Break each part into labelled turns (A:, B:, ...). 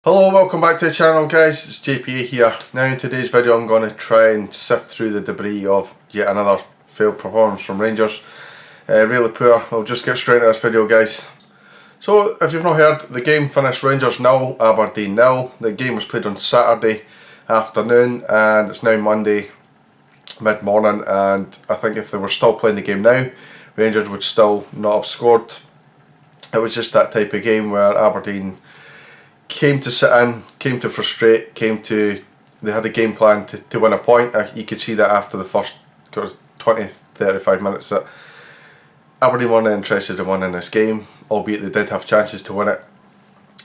A: Hello, welcome back to the channel guys, it's JPA here. Now in today's video I'm going to try and sift through the debris of yet another failed performance from Rangers. Really poor. I'll just get straight into this video guys. So if you've not heard, the game finished Rangers 0, Aberdeen 0. The game was played on Saturday afternoon and it's now Monday mid-morning, and I think if they were still playing the game now, Rangers would still not have scored. It was just that type of game where Aberdeen came to sit in, came to frustrate, they had a game plan to win a point. You could see that after the first 20-35 minutes that Aberdeen weren't interested in winning this game, albeit they did have chances to win it.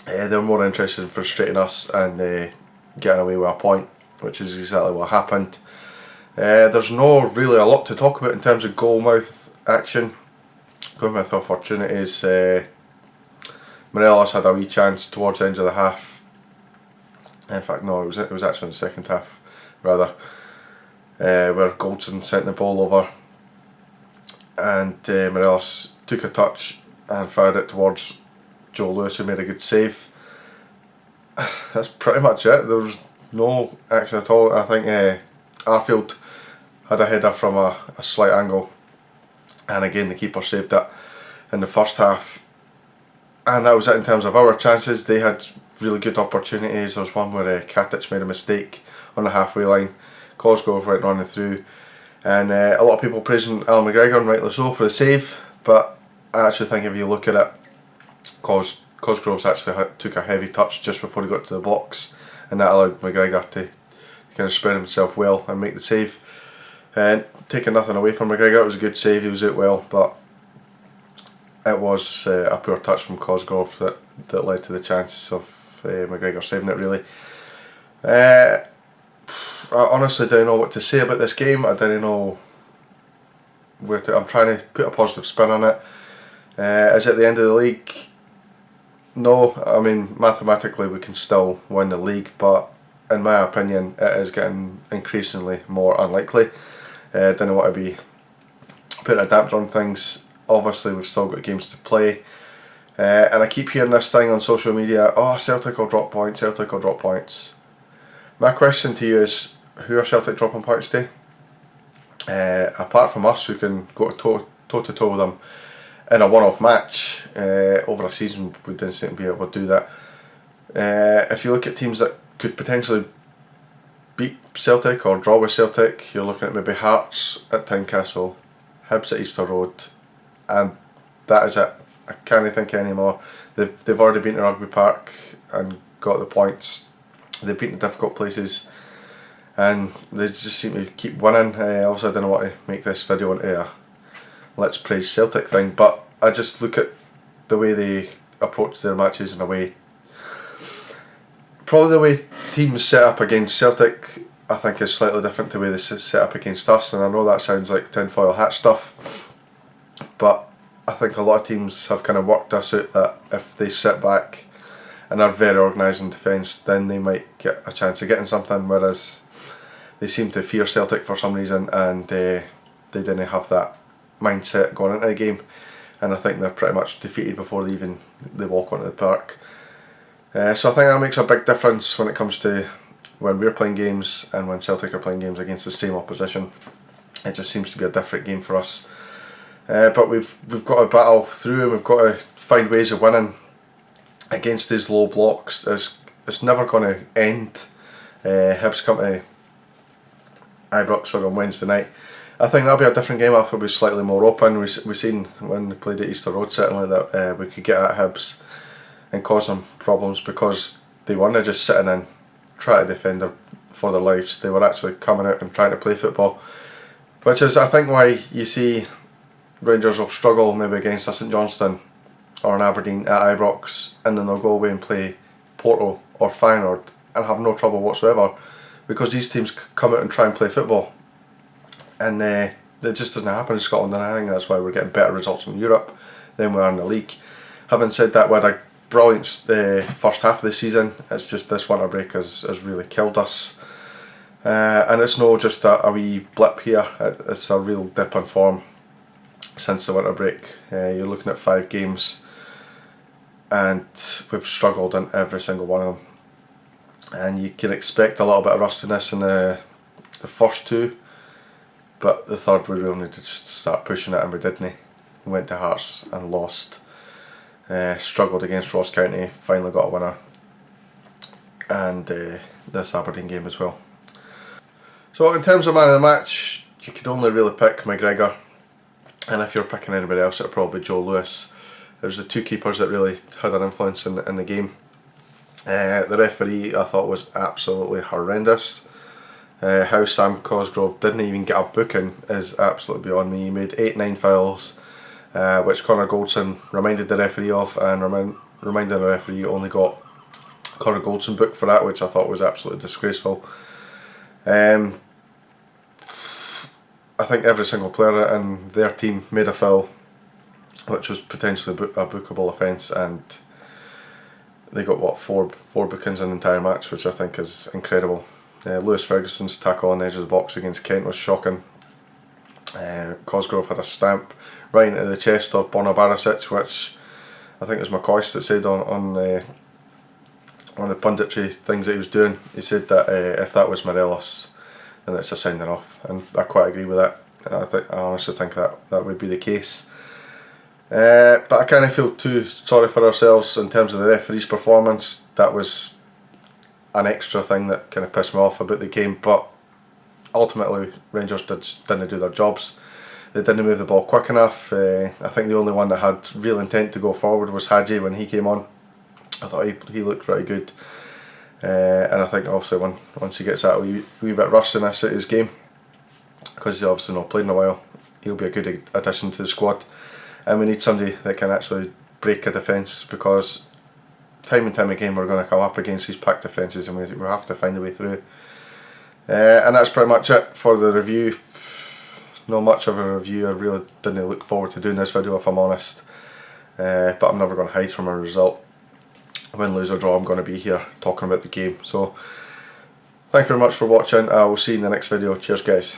A: They were more interested in frustrating us and getting away with a point, which is exactly what happened. There's no really a lot to talk about in terms of goal mouth action. Goal mouth opportunities. Morelos had a wee chance towards the end of the half. In fact, no, it was actually in the second half, rather, where Goldson sent the ball over, and Morelos took a touch and fired it towards Joe Lewis, who made a good save. That's pretty much it. There was no action at all. I think Arfield had a header from a slight angle, and again the keeper saved it in the first half. And that was it in terms of our chances. They had really good opportunities. There was one where Katic made a mistake on the halfway line. Cosgrove went running through. And a lot of people praising Alan McGregor, and rightly so, for the save. But I actually think if you look at it, Cosgrove's actually took a heavy touch just before he got to the box. And that allowed McGregor to kind of spread himself well and make the save. Taking nothing away from McGregor, it was a good save, he was out well. But it was a poor touch from Cosgrove that led to the chance of McGregor saving it, really. I honestly don't know what to say about this game. I don't know where to. I'm trying to put a positive spin on it. Is it the end of the league? No, I mean mathematically we can still win the league, but in my opinion it is getting increasingly more unlikely. Don't want to be putting a damper on things. Obviously we've still got games to play, and I keep hearing this thing on social media, oh, Celtic will drop points, Celtic will drop points. My question to you is, who are Celtic dropping points to? Apart from us, who can go toe to toe with them in a one-off match. Over a season we didn't seem to be able to do that. If you look at teams that could potentially beat Celtic or draw with Celtic, you're looking at maybe Hearts at Tynecastle, Hibs at Easter Road, and that is it. I can't think anymore. They've already been to Rugby Park and got the points. They've beaten the difficult places, and they just seem to keep winning. Also, I don't know what to make this video into a let's praise Celtic thing, but I just look at the way they approach their matches in a way. Probably the way teams set up against Celtic, I think, is slightly different to the way they set up against us, and I know that sounds like tinfoil hat stuff, but I think a lot of teams have kind of worked us out that if they sit back and are very organised in defence, then they might get a chance of getting something, whereas they seem to fear Celtic for some reason, and they didn't have that mindset going into the game, and I think they're pretty much defeated before they walk onto the park. So I think that makes a big difference when it comes to when we're playing games and when Celtic are playing games against the same opposition. It just seems to be a different game for us. But we've got to battle through, and we've got to find ways of winning against these low blocks. It's never going to end. Hibs come to Ibrox on Wednesday night. I think that'll be a different game. It'll be slightly more open. We've seen when they played at Easter Road certainly that we could get at Hibs and cause them problems, because they weren't just sitting in trying to defend for their lives. They were actually coming out and trying to play football, which is I think why you see Rangers will struggle maybe against a St Johnstone or an Aberdeen at Ibrox, and then they'll go away and play Porto or Feyenoord and have no trouble whatsoever, because these teams come out and try and play football, and it just doesn't happen in Scotland, and I think that's why we're getting better results in Europe than we are in the league. Having said that, we had a brilliant first half of the season. It's just this winter break has really killed us, and it's not just a wee blip here, it's a real dip in form since the winter break. You're looking at 5 games and we've struggled in every single one of them. and you can expect a little bit of rustiness in the first two, but the third we really needed to start pushing it, and we didn't. We went to Hearts and lost. Struggled against Ross County, finally got a winner, and this Aberdeen game as well. So in terms of man of the match, you could only really pick McGregor, and if you're picking anybody else, it would probably be Joe Lewis. It was the two keepers that really had an influence in the game. The referee I thought was absolutely horrendous. How Sam Cosgrove didn't even get a booking is absolutely beyond me. He made 8-9 fouls, which Connor Goldson reminded the referee of, and reminding the referee only got Connor Goldson booked for that, which I thought was absolutely disgraceful. I think every single player in their team made a foul, which was potentially a bookable offence, and they got what, four bookings in the entire match, which I think is incredible. Lewis Ferguson's tackle on the edge of the box against Kent was shocking. Cosgrove had a stamp right into the chest of Borna Barisic, which I think it was McCoist that said on the punditry things that he was doing. He said that if that was Morelos, then it's a sending off, and I quite agree with that. I honestly think that would be the case. But I kind of feel too sorry for ourselves in terms of the referee's performance. That was an extra thing that kind of pissed me off about the game, but ultimately Rangers didn't do their jobs. They didn't move the ball quick enough. I think the only one that had real intent to go forward was Hadji when he came on. I thought he looked very good, and I think obviously once he gets that wee bit rustiness at his game, because he's obviously not played in a while, he'll be a good addition to the squad. And we need somebody that can actually break a defence, because time and time again we're going to come up against these packed defences, and we have to find a way through. And that's pretty much it for the review. Not much of a review. I really didn't look forward to doing this video, if I'm honest. But I'm never going to hide from a result. Win, lose or draw, I'm going to be here talking about the game. So thank you very much for watching. I will see you in the next video. Cheers guys.